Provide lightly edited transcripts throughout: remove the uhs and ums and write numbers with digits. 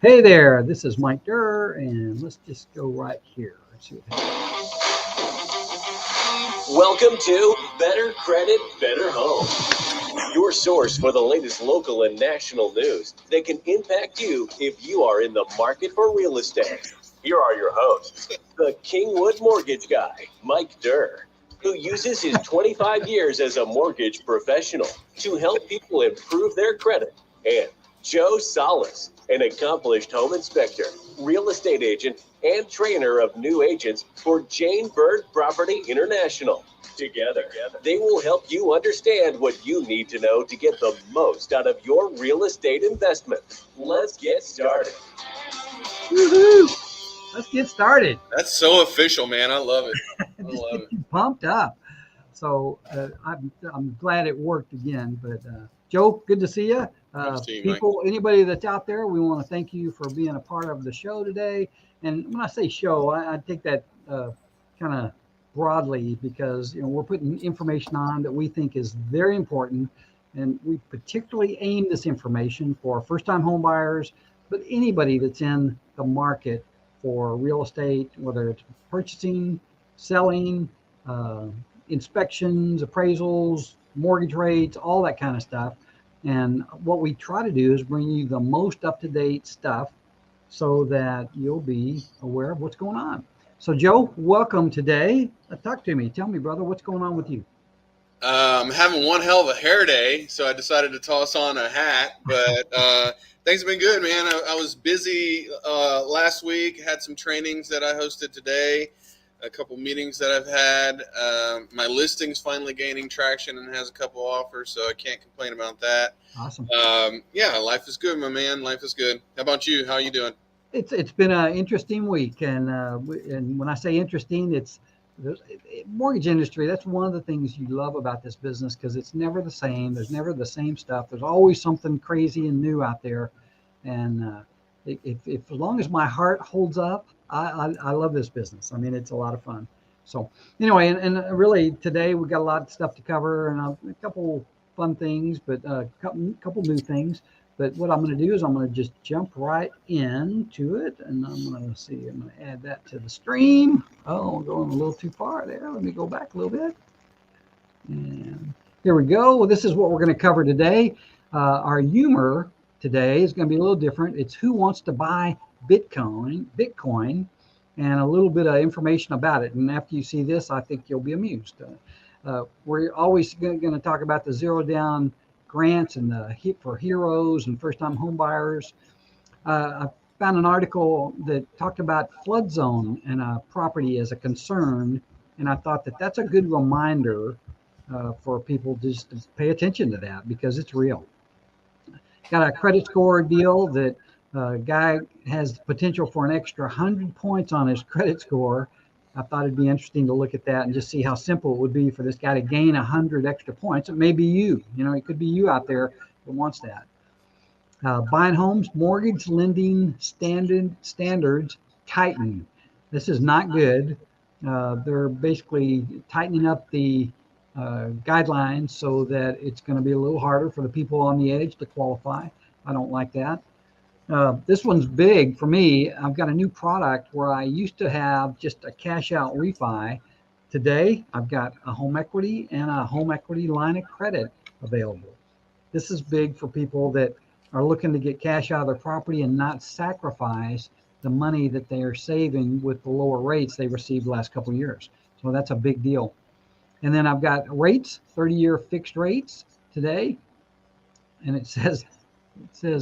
Hey there, this is Mike Durr, and let's just go right here. Let's see what happens. Welcome to Better Credit, Better Home, your source for the latest local and national news that can impact you if you are in the market for real estate. Here are your hosts, the Kingwood mortgage guy, Mike Durr, who uses his 25 years as a mortgage professional to help people improve their credit, and Joe Salas, an accomplished home inspector, real estate agent, and trainer of new agents for Byrd Property International. Together, they will help you understand what you need to know to get the most out of your real estate investment. Let's get started. Woohoo! Let's get started. That's so official, man. I love it. I Just love get it. you pumped up. So I'm glad it worked again. But Joe, good to see you. Good to see you, Mike. People, anybody that's out there, we want to thank you for being a part of the show today. And when I say show, I take that kind of broadly because we're putting information on that we think is very important, and we particularly aim this information for first-time home buyers, but anybody that's in the market for real estate, whether it's purchasing, selling, uh, inspections, appraisals, mortgage rates, all that kind of stuff. And what we try to do is bring you the most up-to-date stuff so that you'll be aware of what's going on. So, Joe, welcome today. Talk to me. Tell me, brother, what's going on with you? I'm having one hell of a hair day, so I decided to toss on a hat. But things have been good, man. I was busy last week. Had some trainings that I hosted today, a couple meetings that I've had. My listing's finally gaining traction and has a couple offers, so I can't complain about that. Awesome. Yeah, life is good, my man. Life is good. How about you? How are you doing? It's been an interesting week, and when I say interesting, it's the mortgage industry. That's one of the things you love about this business because it's never the same. There's never the same stuff. There's always something crazy and new out there, and if as long as my heart holds up, I love this business. I mean, it's a lot of fun. So anyway, and really today we got a lot of stuff to cover and a couple fun things, but a couple new things. But what I'm going to do is I'm going to just jump right into it, and I'm going to see. I'm going to add that to the stream. Oh, I'm going a little too far there. Let me go back a little bit. And here we go. Well, this is what we're going to cover today. Our humor today is going to be a little different. It's who wants to buy Bitcoin, and a little bit of information about it. And after you see this, I think you'll be amused. We're always going to talk about the zero down grants and the for heroes and first-time home buyers. I found an article that talked about flood zone and a property as a concern, and I thought that that's a good reminder for people just to pay attention to that because it's real. Got a credit score deal that guy has potential for an extra 100 points on his credit score. I thought it'd be interesting to look at that and just see how simple it would be for this guy to gain 100 extra points. It may be you. It could be you out there that wants that. Buying homes, mortgage lending standards tighten. This is not good. They're basically tightening up the guidelines so that it's going to be a little harder for the people on the edge to qualify. I don't like that. This one's big for me. I've got a new product where I used to have just a cash out refi. Today, I've got a home equity and a home equity line of credit available. This is big for people that are looking to get cash out of their property and not sacrifice the money that they are saving with the lower rates they received the last couple of years. So that's a big deal. And then I've got rates, 30-year fixed rates today. And it says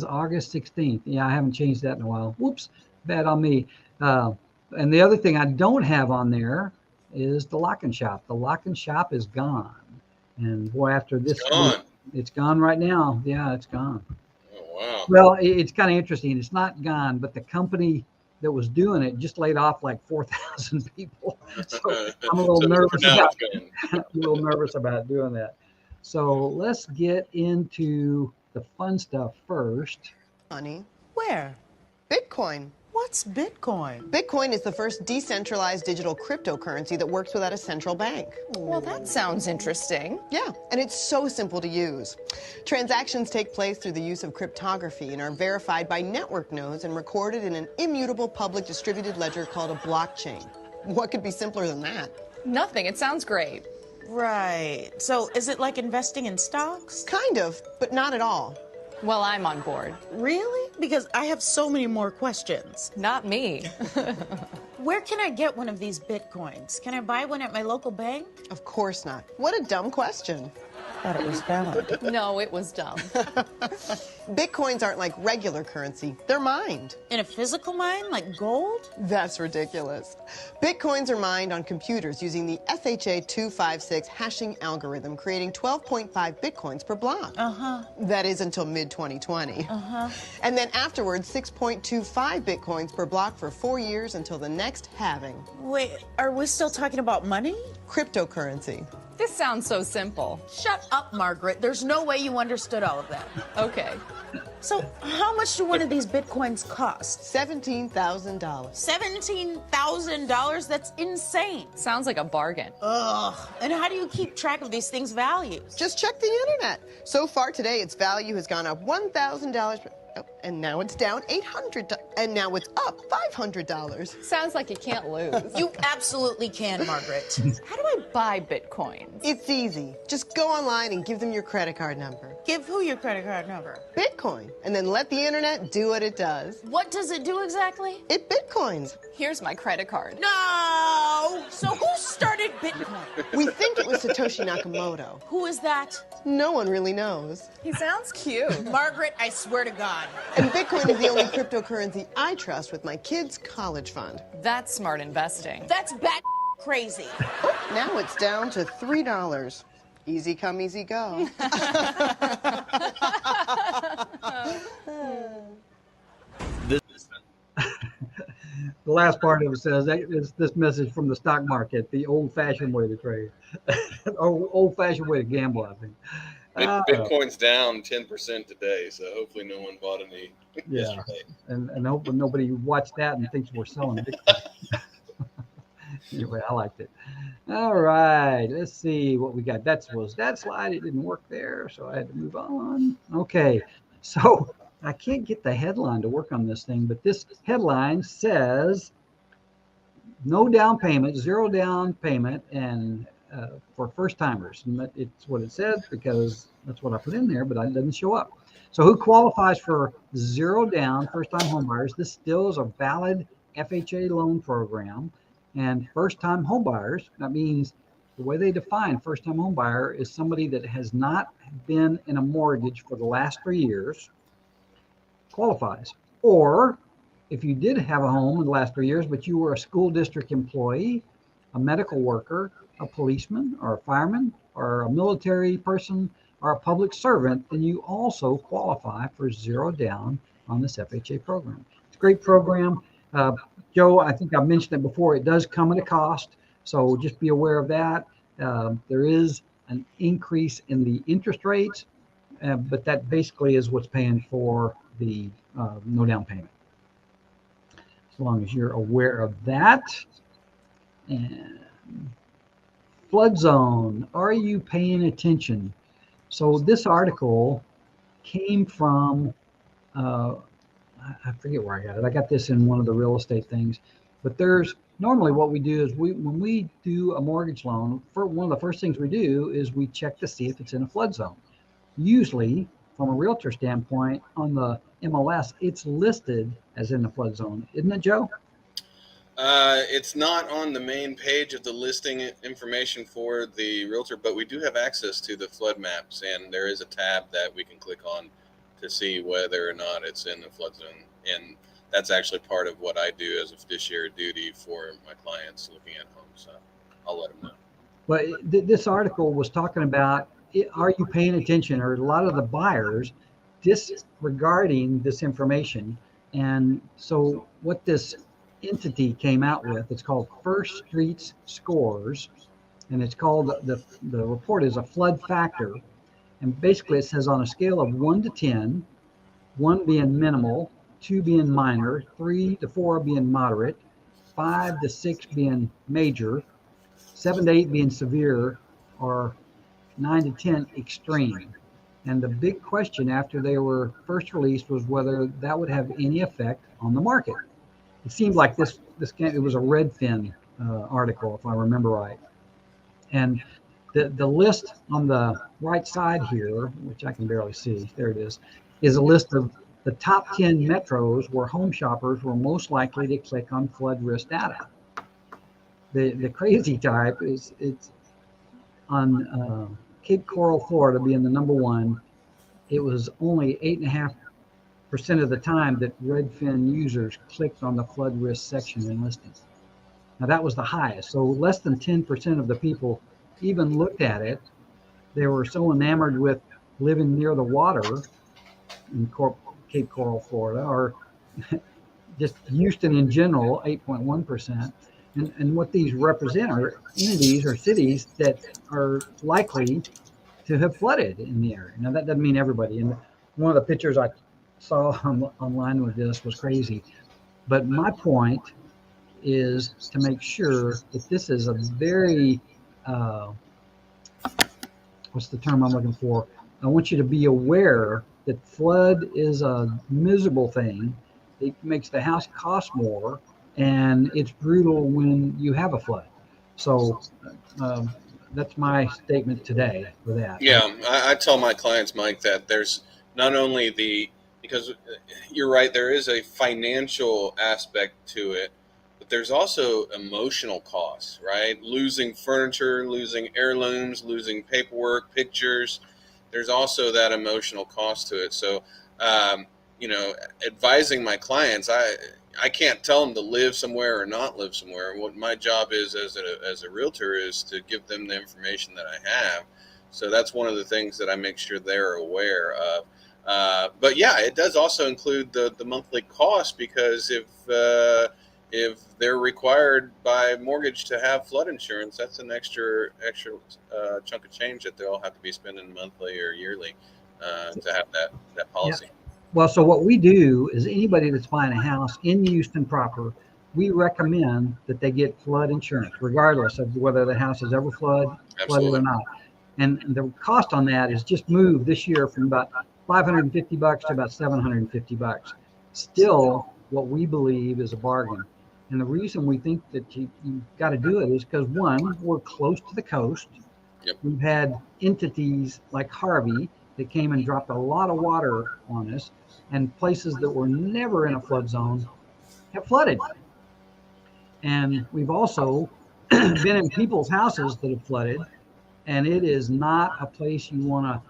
August 16th. Yeah, I haven't changed that in a while. Whoops, bad on me. And the other thing I don't have on there is the lock and shop. The lock and shop is gone. And boy, after this, it's gone right now. Yeah, it's gone. Oh, wow. Well, it's kind of interesting. It's not gone, but the company that was doing it just laid off like 4,000 people. So I'm a little nervous about doing that. So let's get into the fun stuff first. Money? Where? Bitcoin? What's Bitcoin? Bitcoin is the first decentralized digital cryptocurrency that works without a central bank. Well, that sounds interesting. Yeah, and it's so simple to use. Transactions take place through the use of cryptography and are verified by network nodes and recorded in an immutable public distributed ledger called a blockchain. What could be simpler than that? Nothing. It sounds great. Right. So is it like investing in stocks? Kind of, but not at all. Well, I'm on board. Really? Because I have so many more questions. Not me. Where can I get one of these Bitcoins? Can I buy one at my local bank? Of course not. What a dumb question. Thought it was valid. No, it was dumb. Bitcoins aren't like regular currency. They're mined. In a physical mine, like gold? That's ridiculous. Bitcoins are mined on computers using the SHA-256 hashing algorithm, creating 12.5 Bitcoins per block. Uh-huh. That is until mid-2020. Uh-huh. And then afterwards, 6.25 Bitcoins per block for 4 years until the next halving. Wait, are we still talking about money? Cryptocurrency. This sounds so simple. Shut up, Margaret. There's no way you understood all of that. Okay. So how much do one of these Bitcoins cost? $17,000. $17,000? That's insane. Sounds like a bargain. Ugh. And how do you keep track of these things' values? Just check the internet. So far today, its value has gone up $1,000. Oh, and now it's down $800. And now it's up $500. Sounds like you can't lose. You absolutely can, Margaret. How do I buy Bitcoins? It's easy. Just go online and give them your credit card number. Give who your credit card number? Bitcoin. And then let the internet do what it does. What does it do exactly? It Bitcoins. Here's my credit card. No! So who started Bitcoin? We think it was Satoshi Nakamoto. Who is that? No one really knows. He sounds cute. Margaret, I swear to God. And Bitcoin is the only cryptocurrency I trust with my kids' college fund. That's smart investing. That's bat crazy. Oh, now it's down to $3. Easy come, easy go. The last part of it says it's this message from the stock market, the old-fashioned way to trade, or old-fashioned way to gamble, I think. Bitcoin's down 10% today, so hopefully no one bought any yesterday. And hopefully nobody watched that and thinks we're selling Bitcoin. Anyway, I liked it. All right, let's see what we got. That slide. It didn't work there, so I had to move on. Okay, so I can't get the headline to work on this thing, but this headline says no down payment, 0 down payment, and for first timers. And it's what it says because that's what I put in there, but it doesn't show up. So who qualifies for 0 down first time home buyers? This still is a valid FHA loan program. And first time home buyers, that means the way they define first time home buyer is somebody that has not been in a mortgage for the last 3 years, qualifies. Or if you did have a home in the last 3 years, but you were a school district employee, a medical worker, a policeman, or a fireman, or a military person, or a public servant, then you also qualify for 0 down on this FHA program. It's a great program. Joe, I think I mentioned it before, it does come at a cost, so just be aware of that. There is an increase in the interest rates, but that basically is what's paying for the no down payment. As long as you're aware of that. And flood zone, are you paying attention? So this article came from I forget where I got it. I got this in one of the real estate things, but there's normally what we do is when we do a mortgage loan, one of the first things we do is we check to see if it's in a flood zone. Usually from a realtor standpoint on the MLS, it's listed as in the flood zone. Isn't it, Joe? It's not on the main page of the listing information for the realtor, but we do have access to the flood maps, and there is a tab that we can click on to see whether or not it's in the flood zone. And that's actually part of what I do as a fiduciary duty for my clients looking at homes. So I'll let them know. But this article was talking about, are you paying attention? Or a lot of the buyers disregarding this information. And so what this entity came out with, it's called First Streets Scores. And it's called, the report is a flood factor. And basically it says on a scale of 1 to 10, 1 being minimal, 2 being minor, 3 to 4 being moderate, 5 to 6 being major, 7 to 8 being severe, or 9 to 10 extreme. And the big question after they were first released was whether that would have any effect on the market. It seemed like it was a Redfin article, if I remember right. And the list on the right side here, which I can barely see, there it is a list of the top 10 metros where home shoppers were most likely to click on flood risk data. The crazy type is it's on Cape Coral, Florida, being the number one. It was only 8.5% of the time that Redfin users clicked on the flood risk section in listings. Now that was the highest. So less than 10% of the people even looked at it. They were so enamored with living near the water in Cape Coral, Florida, or just Houston in general, 8.1%. And what these represent are entities or cities that are likely to have flooded in the area. Now that doesn't mean everybody. And one of the pictures I saw online with this was crazy. But my point is to make sure that this is a very, what's the term I'm looking for? I want you to be aware that flood is a miserable thing. It makes the house cost more, and it's brutal when you have a flood. So that's my statement today for that. Yeah, I tell my clients, Mike, that there's not only because you're right, there is a financial aspect to it, but there's also emotional costs, right? Losing furniture, losing heirlooms, losing paperwork, pictures. There's also that emotional cost to it. So, advising my clients, I can't tell them to live somewhere or not live somewhere. What my job is as a realtor is to give them the information that I have. So that's one of the things that I make sure they're aware of. But yeah, it does also include the monthly cost, because if they're required by mortgage to have flood insurance, that's an extra chunk of change that they'll have to be spending monthly or yearly to have that policy. Yeah. Well, so what we do is anybody that's buying a house in Houston proper, we recommend that they get flood insurance, regardless of whether the house has ever flooded or not. And the cost on that is just moved this year from about $550 to about $750. Still, what we believe is a bargain. And the reason we think that you've got to do it is because, one, we're close to the coast. Yep. We've had entities like Harvey that came and dropped a lot of water on us, and places that were never in a flood zone have flooded. And we've also been in people's houses that have flooded, and it is not a place you want to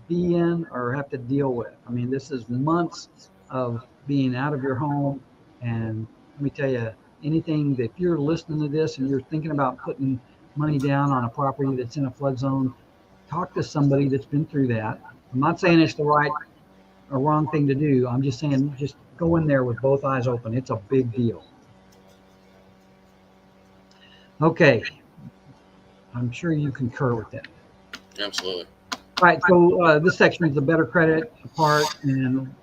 be in or have to deal with. I mean, this is months of being out of your home. And let me tell you, anything that if you're listening to this and you're thinking about putting money down on a property that's in a flood zone, talk to somebody that's been through that. I'm not saying it's the right or wrong thing to do. I'm just saying, just go in there with both eyes open. It's a big deal. Okay. I'm sure you concur with that. Absolutely. All right. So this section is the better credit part, and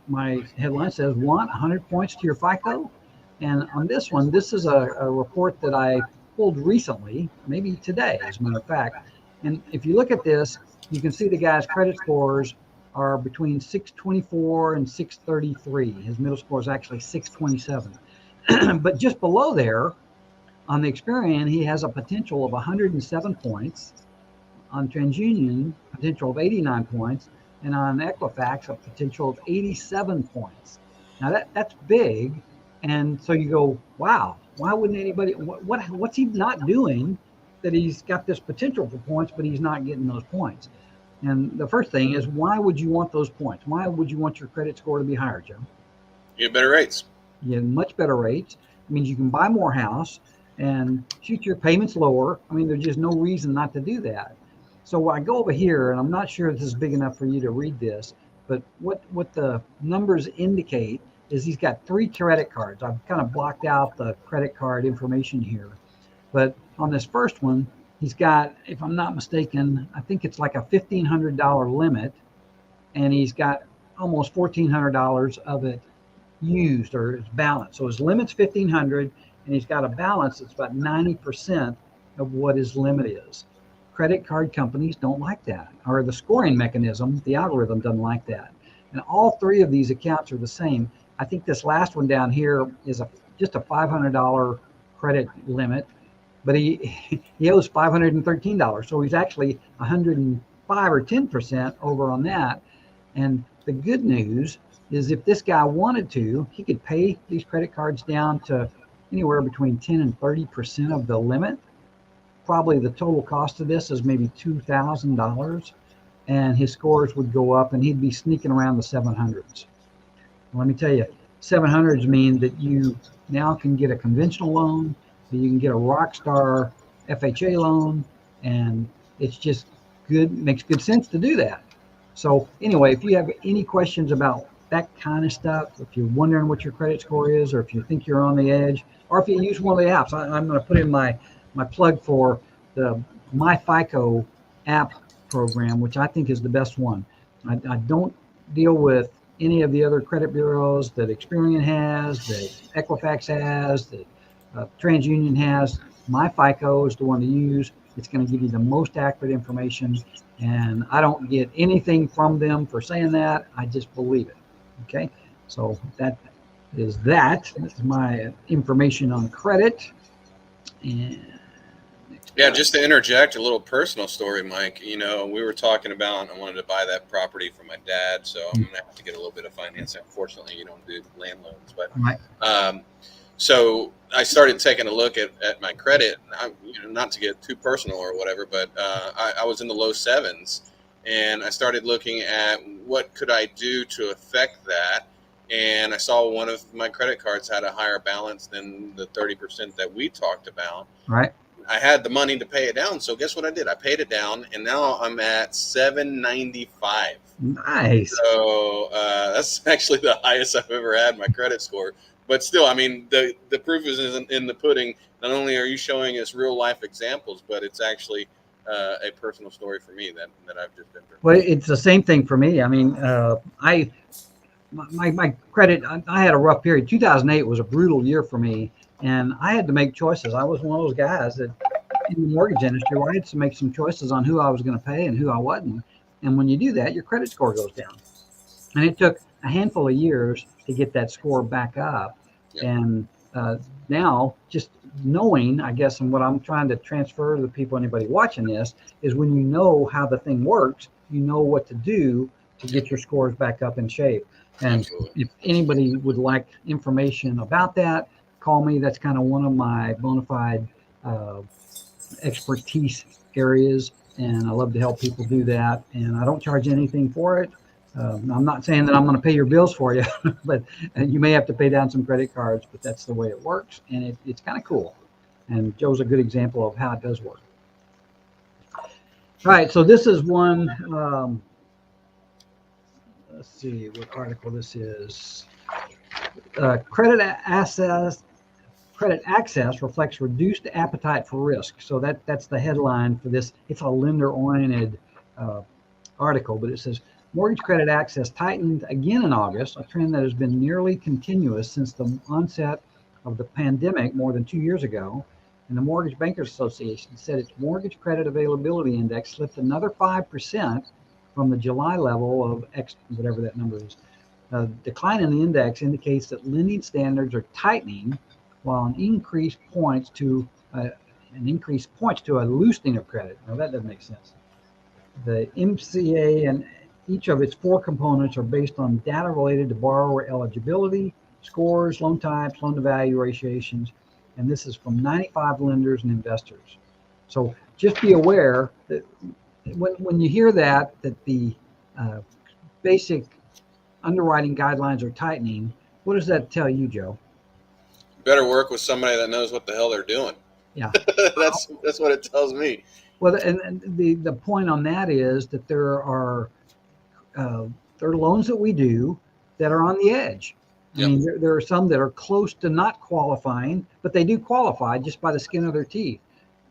my headline says, 100 points to your FICO. And on this one, this is a report that I pulled recently, maybe today, as a matter of fact. And if you look at this, you can see the guy's credit scores are between 624 and 633. His middle score is actually 627. But just below there, on the Experian, he has a potential of 107 points. On TransUnion, potential of 89 points. And on Equifax, a potential of 87 points. Now that's big. And so you go, wow, why wouldn't anybody, what's he not doing that he's got this potential for points, but he's not getting those points? And the first thing is, why would you want those points? Why would you want your credit score to be higher, Joe? You have better rates. You have much better rates. It means you can buy more house and shoot your payments lower. I mean, there's just no reason not to do that. So I go over here, and I'm not sure if this is big enough for you to read this, but what the numbers indicate is he's got 3 credit cards. I've kind of blocked out the credit card information here. But on this first one, he's got, if I'm not mistaken, I think it's like a $1,500 limit, and he's got almost $1,400 of it used or his balance. So his limit's 1,500, and he's got a balance that's about 90% of what his limit is. Credit card companies don't like that, or the scoring mechanism, the algorithm doesn't like that. And all three of these accounts are the same. I think this last one down here is just a $500 credit limit, but he owes $513. So he's actually 105 or 10% over on that. And the good news is if this guy wanted to, he could pay these credit cards down to anywhere between 10 and 30% of the limit. Probably the total cost of this is maybe $2,000, and his scores would go up, and he'd be sneaking around the 700s. Let me tell you, 700s mean that you now can get a conventional loan, that you can get a Rockstar FHA loan, and it's just good, makes good sense to do that. So anyway, if you have any questions about that kind of stuff, if you're wondering what your credit score is, or if you think you're on the edge, or if you use one of the apps, I'm going to put in my plug for the MyFICO app program, which I think is the best one. I don't deal with any of the other credit bureaus that Experian has, that Equifax has, that TransUnion has. MyFICO is the one to use. It's going to give you the most accurate information, and I don't get anything from them for saying that. I just believe it. Okay, so that is that. This is my information on credit. And yeah, just to interject a little personal story, Mike. You know, we were talking about I wanted to buy that property for my dad, so I'm gonna have to get a little bit of financing. Unfortunately, you don't do land loans, but so I started taking a look at my credit. Not to get too personal or whatever, but I was in the low 7s, and I started looking at what could I do to affect that. And I saw one of my credit cards had a higher balance than the 30% that we talked about. Right. I had the money to pay it down, so guess what I did? I paid it down, and now I'm at 795. Nice. So that's actually the highest I've ever had my credit score. But still, I mean, the proof is in the pudding. Not only are you showing us real life examples, but it's actually a personal story for me that I've just been through. Well, it's the same thing for me. I mean, my credit, I had a rough period. 2008 was a brutal year for me, and I had to make choices. I was one of those guys that in the mortgage industry where I had to make some choices on who I was going to pay and who I wasn't. And when you do that, your credit score goes down. And it took a handful of years to get that score back up. Yep. And now just knowing, I guess, and what I'm trying to transfer to the people, anybody watching this, is when you know how the thing works, you know what to do to get your scores back up in shape. And if anybody would like information about that, call me. That's kind of one of my bona fide expertise areas, and I love to help people do that. And I don't charge anything for it. I'm not saying that I'm going to pay your bills for you, but you may have to pay down some credit cards, but that's the way it works, and it's kind of cool. And Joe's a good example of how it does work. All right, so this is one. Let's see what article this is. Credit access reflects reduced appetite for risk. So that's the headline for this. It's a lender-oriented article, but it says mortgage credit access tightened again in August, a trend that has been nearly continuous since the onset of the pandemic more than 2 years ago. And the Mortgage Bankers Association said its mortgage credit availability index slipped another 5% from the July level of X, whatever that number is. Decline in the index indicates that lending standards are tightening, while an increase points to a loosening of credit. Now that doesn't make sense. The MCA and each of its 4 components are based on data related to borrower eligibility, scores, loan types, loan to value ratios, and this is from 95 lenders and investors. So just be aware that when you hear that the basic underwriting guidelines are tightening, what does that tell you, Joe? Better work with somebody that knows what the hell they're doing. Yeah. that's what it tells me. Well, and the point on that is that there are loans that we do that are on the edge. Yep. I mean, there are some that are close to not qualifying, but they do qualify just by the skin of their teeth.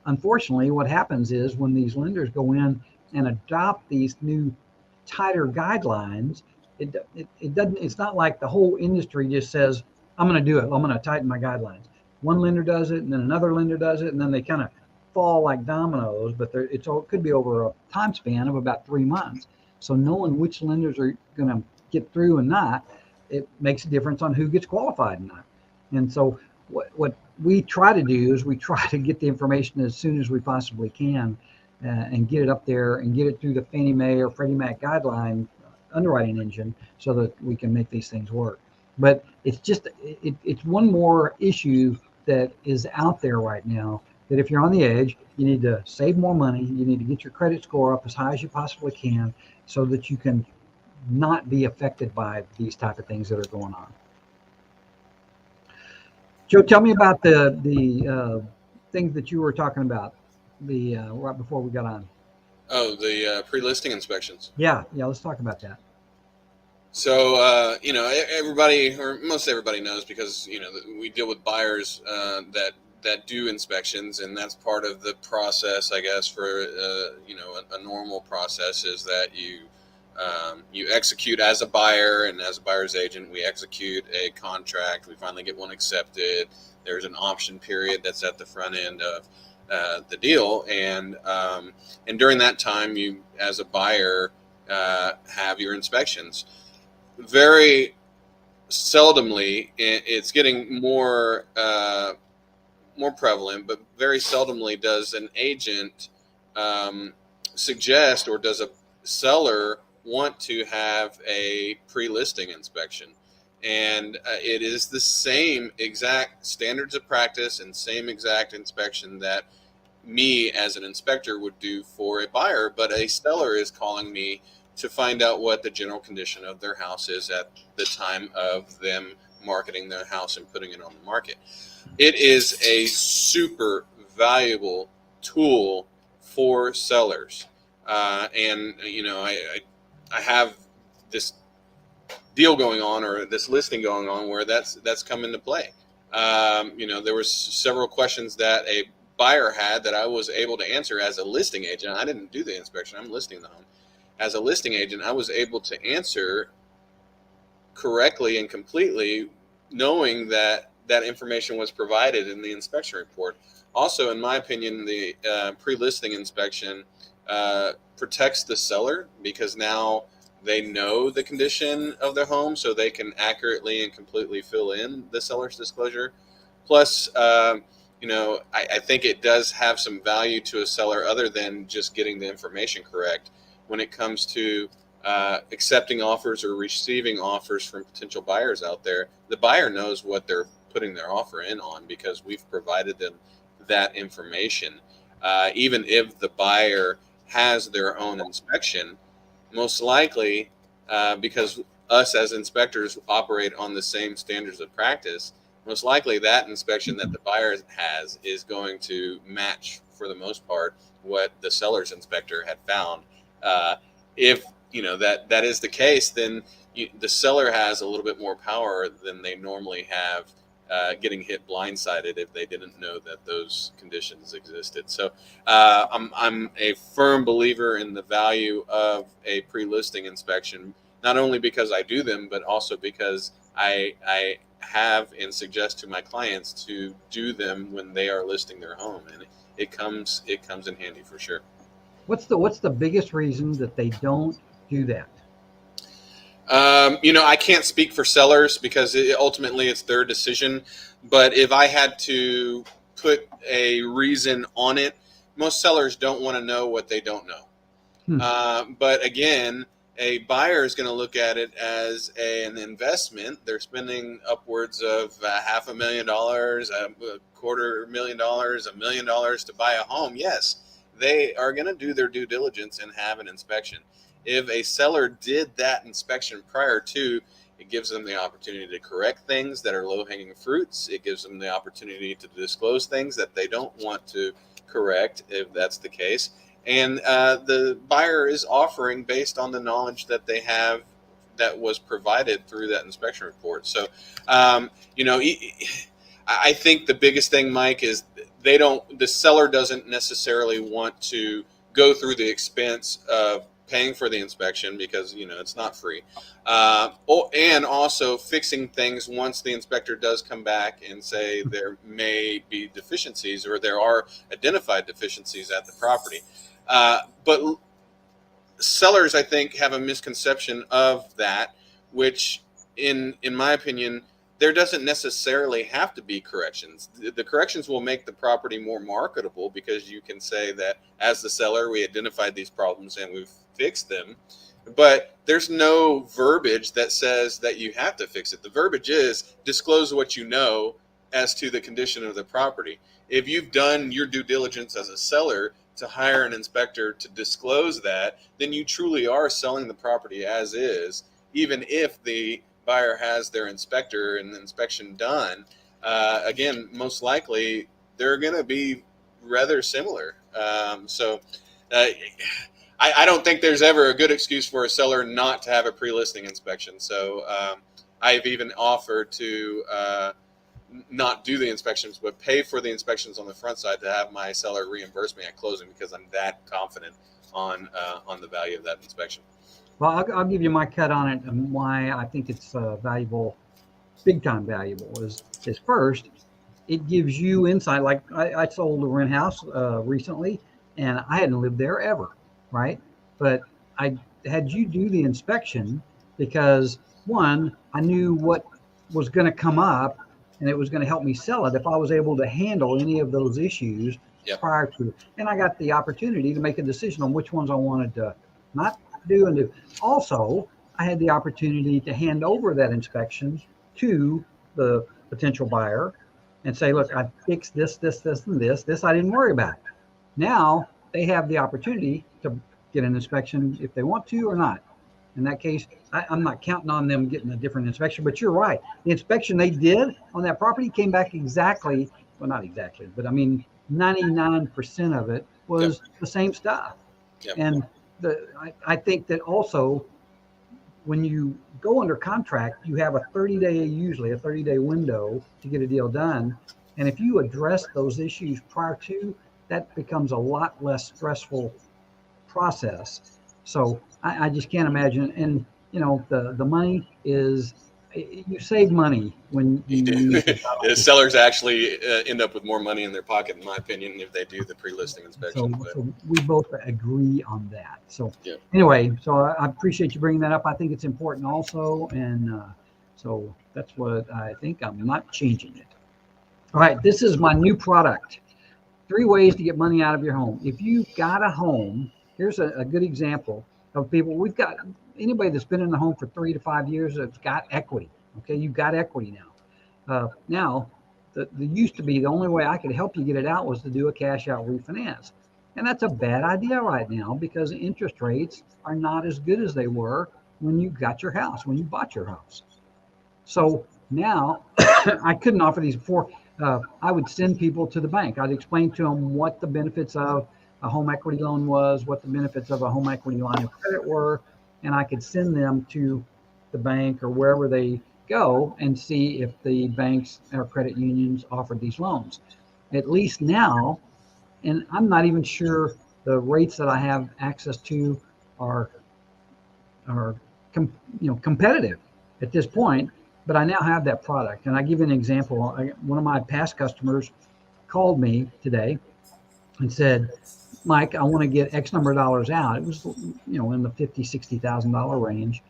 Unfortunately, what happens is when these lenders go in and adopt these new tighter guidelines, it doesn't. It's not like the whole industry just says, "I'm going to do it. I'm going to tighten my guidelines." One lender does it, and then another lender does it, and then they kind of fall like dominoes. But it could be over a time span of about 3 months. So knowing which lenders are going to get through and not, it makes a difference on who gets qualified and not. And so what we try to do is we try to get the information as soon as we possibly can, and get it up there and get it through the Fannie Mae or Freddie Mac guideline underwriting engine so that we can make these things work. But it's one more issue that is out there right now, that if you're on the edge, you need to save more money. You need to get your credit score up as high as you possibly can so that you can not be affected by these type of things that are going on. Joe, tell me about the things that you were talking about right before we got on. Oh, the pre-listing inspections. Yeah, let's talk about that. So, everybody, or most everybody knows, because, we deal with buyers that do inspections, and that's part of the process, I guess, for, a normal process is that you execute as a buyer, and as a buyer's agent, we execute a contract. We finally get one accepted. There's an option period that's at the front end of the deal. And during that time, you, as a buyer, have your inspections. Very seldomly, it's getting more prevalent, but very seldomly does an agent suggest, or does a seller want to have a pre-listing inspection. And it is the same exact standards of practice and same exact inspection that me as an inspector would do for a buyer, but a seller is calling me to find out what the general condition of their house is at the time of them marketing their house and putting it on the market. It is a super valuable tool for sellers. And, I have this deal going on, or this listing going on, where that's come into play. There was several questions that a buyer had that I was able to answer as a listing agent. I didn't do the inspection. I'm listing the home. As a listing agent, I was able to answer correctly and completely, knowing that that information was provided in the inspection report. Also, in my opinion, the pre-listing inspection protects the seller, because now they know the condition of their home, so they can accurately and completely fill in the seller's disclosure. Plus, I think it does have some value to a seller other than just getting the information correct. When it comes to accepting offers or receiving offers from potential buyers out there, the buyer knows what they're putting their offer in on, because we've provided them that information. Even if the buyer has their own inspection, most likely, because us as inspectors operate on the same standards of practice, most likely that inspection that the buyer has is going to match, for the most part, what the seller's inspector had found. If that is the case, then the seller has a little bit more power than they normally have, getting hit blindsided if they didn't know that those conditions existed. So I'm a firm believer in the value of a pre-listing inspection, not only because I do them, but also because I have and suggest to my clients to do them when they are listing their home, and it comes in handy for sure. What's the biggest reason that they don't do that? I can't speak for sellers, because ultimately it's their decision. But if I had to put a reason on it, most sellers don't want to know what they don't know. But again, a buyer is going to look at it as an investment. They're spending upwards of $500,000, $250,000, $1 million to buy a home. Yes, they are going to do their due diligence and have an inspection. If a seller did that inspection prior to, it gives them the opportunity to correct things that are low-hanging fruits. It gives them the opportunity to disclose things that they don't want to correct, if that's the case. And the buyer is offering based on the knowledge that they have that was provided through that inspection report. So, I think the biggest thing, Mike, is the seller doesn't necessarily want to go through the expense of paying for the inspection because it's not free, and also fixing things once the inspector does come back and say there may be deficiencies or there are identified deficiencies at the property. But sellers, I think, have a misconception of that, which in my opinion, there doesn't necessarily have to be corrections. The corrections will make the property more marketable because you can say that as the seller, we identified these problems and we've fixed them. But there's no verbiage that says that you have to fix it. The verbiage is disclose what you know as to the condition of the property. If you've done your due diligence as a seller to hire an inspector to disclose that, then you truly are selling the property as is, even if the buyer has their inspector and the inspection done. Again, most likely they're going to be rather similar. So I don't think there's ever a good excuse for a seller not to have a pre-listing inspection. So I've even offered to not do the inspections, but pay for the inspections on the front side to have my seller reimburse me at closing because I'm that confident on the value of that inspection. Well, I'll give you my cut on it and why I think it's valuable, big time valuable. Is first, it gives you insight. Like I sold a rent house recently, and I hadn't lived there ever, right? But I had you do the inspection because one, I knew what was going to come up, and it was going to help me sell it if I was able to handle any of those issues prior to. And I got the opportunity to make a decision on which ones I wanted to not do and do. Also, I had the opportunity to hand over that inspection to the potential buyer and say, look, I fixed this, and this I didn't worry about. Now they have the opportunity to get an inspection if they want to or not. In that case, I'm not counting on them getting a different inspection, but you're right. The inspection they did on that property came back exactly, well, not exactly, but I mean, 99% of it was the same stuff. And I think that also when you go under contract, you have usually a 30-day window to get a deal done. And if you address those issues prior to, that becomes a lot less stressful process. So I just can't imagine. And, the money is, you save money when you do. Sellers actually end up with more money in their pocket, in my opinion, if they do the pre-listing inspection. So we both agree on that. So anyway, so I appreciate you bringing that up. I think it's important also. And so that's what I think. I'm not changing it. All right. This is my new product. 3 ways to get money out of your home. If you've got a home, here's a good example of people. We've got anybody that's been in the home for 3 to 5 years that's got equity. Okay, you've got equity now. Now, the used to be the only way I could help you get it out was to do a cash out refinance. And that's a bad idea right now because interest rates are not as good as they were when you got your house, when you bought your house. So now I couldn't offer these before. I would send people to the bank. I'd explain to them what the benefits of a home equity loan was, what the benefits of a home equity line of credit were, and I could send them to the bank or wherever they go and see if the banks or credit unions offered these loans. At least now, and I'm not even sure the rates that I have access to are competitive at this point, but I now have that product. And I give you an example. One of my past customers called me today and said, Mike, I want to get X number of dollars out. It was, in the $50,000, $60,000 range.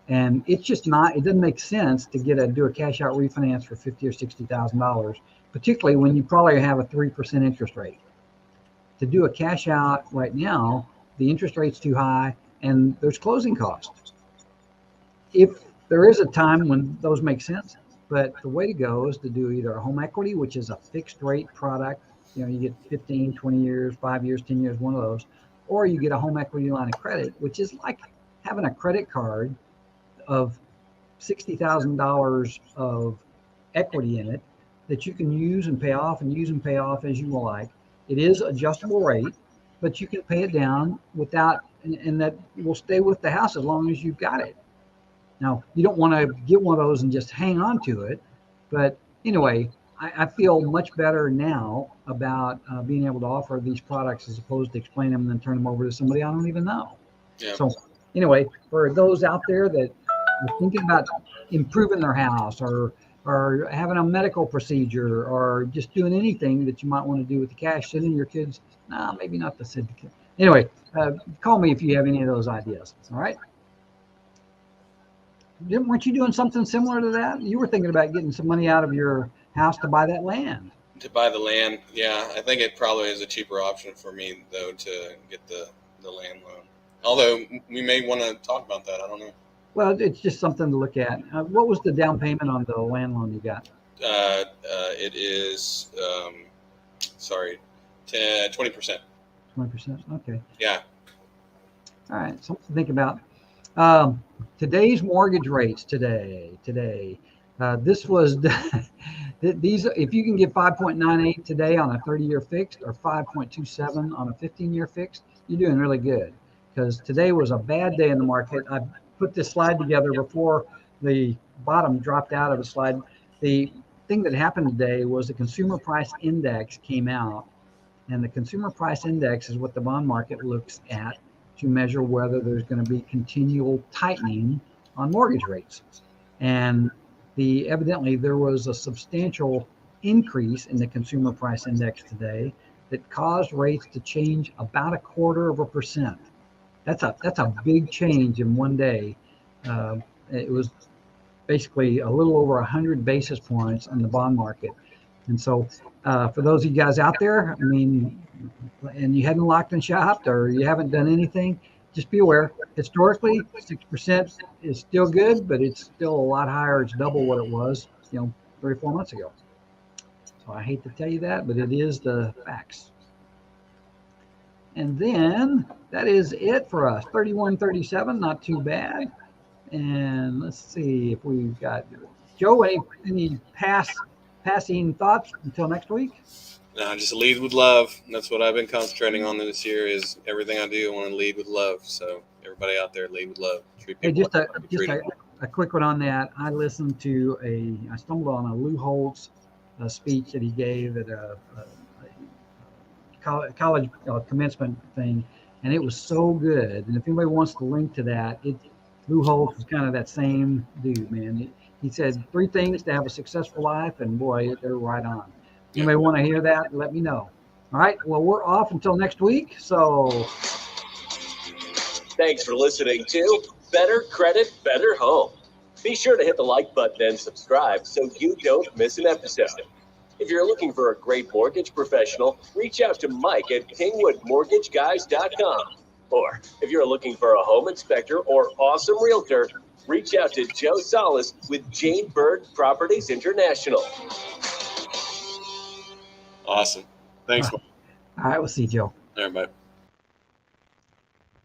And it's just not, it doesn't make sense to do a cash out refinance for $50,000 or $60,000, particularly when you probably have a 3% interest rate. To do a cash out right now, the interest rate's too high and there's closing costs. If there is a time when those make sense, but the way to go is to do either a home equity, which is a fixed rate product. You get 15, 20 years, 5 years, 10 years, one of those, or you get a home equity line of credit, which is like having a credit card of $60,000 of equity in it that you can use and pay off as you like. It is adjustable rate, but you can pay it down without, and that will stay with the house as long as you've got it. Now, you don't want to get one of those and just hang on to it. But anyway, I feel much better now about being able to offer these products as opposed to explain them and then turn them over to somebody I don't even know. Yeah. So anyway, for those out there that are thinking about improving their house or having a medical procedure or just doing anything that you might want to do with the cash, sending your kids, nah, maybe not the syndicate. Anyway, call me if you have any of those ideas. All right. Weren't you doing something similar to that? You were thinking about getting some money out of your house to buy that land. To buy the land, yeah, I think it probably is a cheaper option for me though to get the land loan. Although we may want to talk about that. I don't know. Well, it's just something to look at. What was the down payment on the land loan you got? It is, sorry, 20%. 20%. Okay. Yeah. All right. Something to think about. Today's mortgage rates today. This was these. If you can get 5.98 today on a 30-year fixed or 5.27 on a 15-year fixed, you're doing really good. Because today was a bad day in the market. I put this slide together before the bottom dropped out of the slide. The thing that happened today was the consumer price index came out, and the consumer price index is what the bond market looks at to measure whether there's going to be continual tightening on mortgage rates. And evidently there was a substantial increase in the consumer price index today that caused rates to change about 0.25%. That's a big change in one day. It was basically a little over 100 basis points on the bond market. And so for those of you guys out there, I mean, and you hadn't locked and shopped or you haven't done anything, just be aware. Historically, 6% is still good, but it's still a lot higher. It's double what it was, 3 or 4 months ago. So I hate to tell you that, but it is the facts. And then that is it for us. 3137, not too bad. And let's see if we've got Joe. Any passing thoughts until next week? No, just lead with love. That's what I've been concentrating on this year. Is everything I do, I want to lead with love. So everybody out there, lead with love. Treat people A quick one on that. I stumbled on a Lou Holtz speech that he gave at a college commencement thing, and it was so good. And if anybody wants to link to that, Lou Holtz was kind of that same dude, man. He said 3 things to have a successful life, and boy, they're right on. Anybody want to hear that? Let me know. All right. Well, we're off until next week. So thanks for listening to Better Credit, Better Home. Be sure to hit the like button and subscribe so you don't miss an episode. If you're looking for a great mortgage professional, reach out to Mike at KingwoodMortgageGuys.com. Or if you're looking for a home inspector or awesome realtor, reach out to Joe Salas with Byrd Properties International. Awesome. Thanks, Mike. All right. We'll see you, Joe. Everybody.